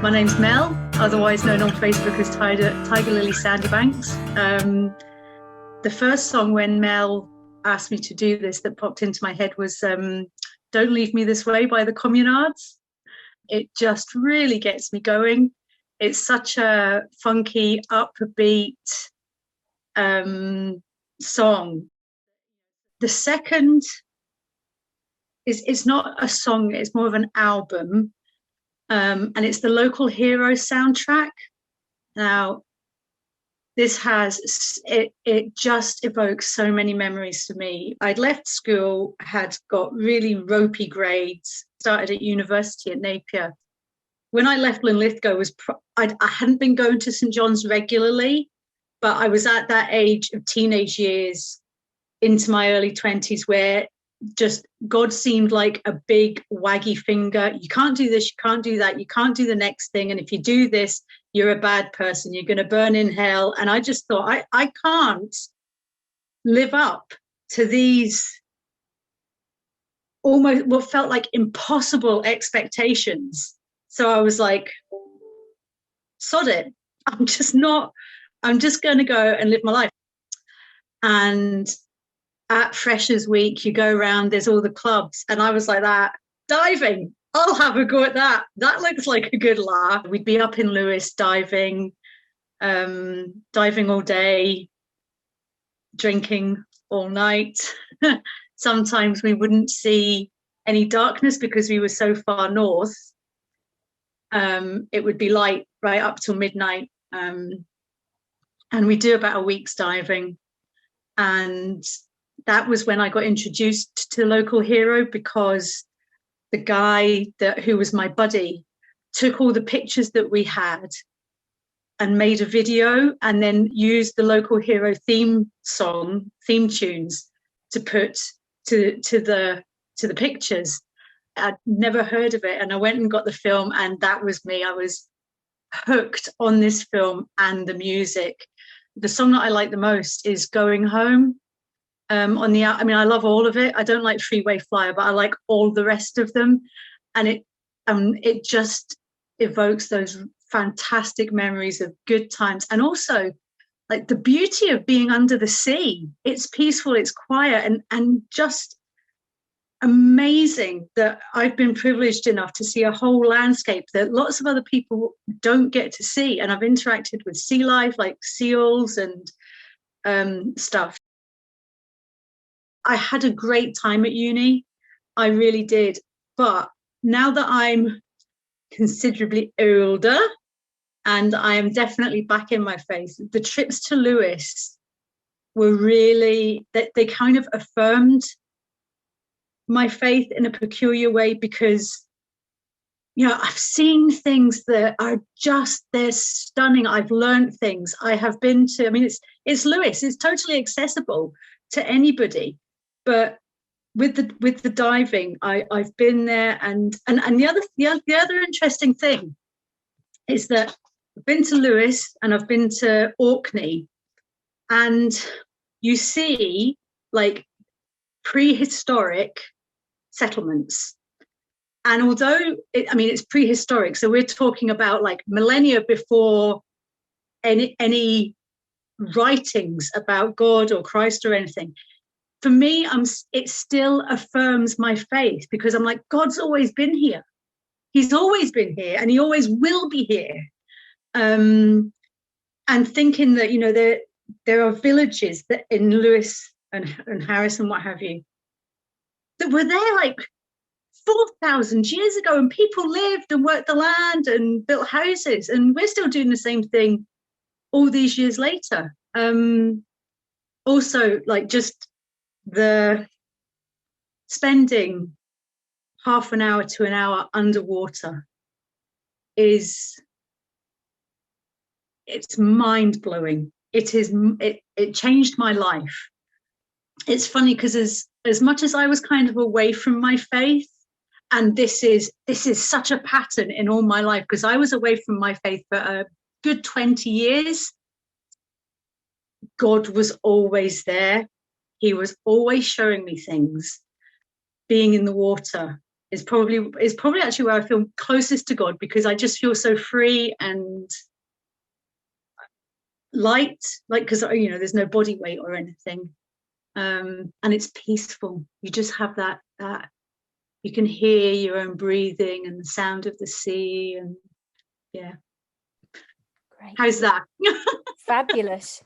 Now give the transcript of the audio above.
My name's Mel, otherwise known on Facebook as Tiger Lily Sandybanks. The first song when Mel asked me to do this that popped into my head was Don't Leave Me This Way by the Communards. It just really gets me going. It's such a funky, upbeat song. The second is not a song, it's more of an album. And it's the Local Hero soundtrack. Now, this it just evokes so many memories for me. I'd left school, had got really ropey grades, started at university at Napier. When I left Linlithgow, I hadn't been going to St John's regularly, but I was at that age of teenage years into my early 20s where just God seemed like a big waggy finger. You can't do this, you can't do that, you can't do the next thing. And if you do this, you're a bad person, you're going to burn in hell. And I just thought, I can't live up to these almost what felt like impossible expectations. So I was like, sod it. I'm just going to go and live my life. And at Freshers Week, you go around, there's all the clubs. And I was like that, diving, I'll have a go at that. That looks like a good laugh. We'd be up in Lewis diving all day, drinking all night. Sometimes we wouldn't see any darkness because we were so far north. It would be light right up till midnight. And we do about a week's diving. And that was when I got introduced to Local Hero, because the guy who was my buddy took all the pictures that we had and made a video and then used the Local Hero theme tunes to put to the pictures. I'd never heard of it, and I went and got the film, and that was me. I was hooked on this film and the music. The song that I like the most is Going Home. I love all of it. I don't like Freeway Flyer, but I like all the rest of them. And it just evokes those fantastic memories of good times. And also like the beauty of being under the sea. It's peaceful, it's quiet, and just amazing that I've been privileged enough to see a whole landscape that lots of other people don't get to see. And I've interacted with sea life, like seals and stuff. I had a great time at uni. I really did. But now that I'm considerably older and I am definitely back in my faith, the trips to Lewis were really, they kind of affirmed my faith in a peculiar way, because, I've seen things that are they're stunning. I've learned things. I have been to, it's Lewis. It's totally accessible to anybody. But with the diving, I've been there, and the other interesting thing is that I've been to Lewis and I've been to Orkney, and you see like prehistoric settlements. And although it's prehistoric, so we're talking about like millennia before any writings about God or Christ or anything. For me, it still affirms my faith, because I'm like, God's always been here. He's always been here, and he always will be here. And thinking that, there are villages that in Lewis and Harris and what have you, that were there like 4,000 years ago, and people lived and worked the land and built houses, and we're still doing the same thing all these years later. Also, like just the spending half an hour to an hour underwater it's mind-blowing. It changed my life. It's funny because as much as I was kind of away from my faith, and this is such a pattern in all my life, because I was away from my faith for a good 20 years, God was always there. He was always showing me things. Being in the water, is probably actually where I feel closest to God, because I just feel so free and light, like, because there's no body weight or anything, and it's peaceful. You just have that you can hear your own breathing and the sound of the sea, and yeah. Great. How's that? Fabulous.